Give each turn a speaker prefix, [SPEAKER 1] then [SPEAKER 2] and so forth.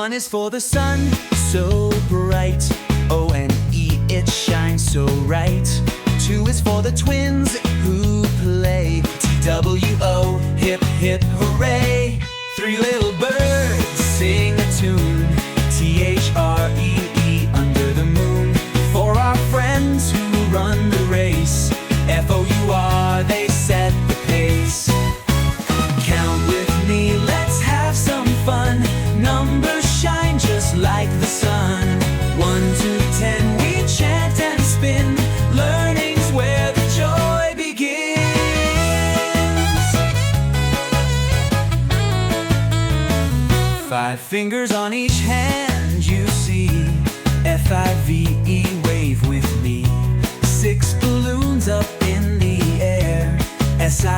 [SPEAKER 1] One is for the sun, so bright. O-N-E, it shines so right. Two is for the twins who play. T-W-O, hip hip hooray. Three little birds sing a tune. T-H-R-E-E, under the moon. For our friends who run the race. F-O-U-R, they set the pace. Count with me, let's have some fun. Numbers shine just like the sun. 1 to 10 we chant and spin. Learning's where the joy begins. 5 fingers on each hand you see. F-I-V-E, wave with me. 6 balloons up in the air. S-I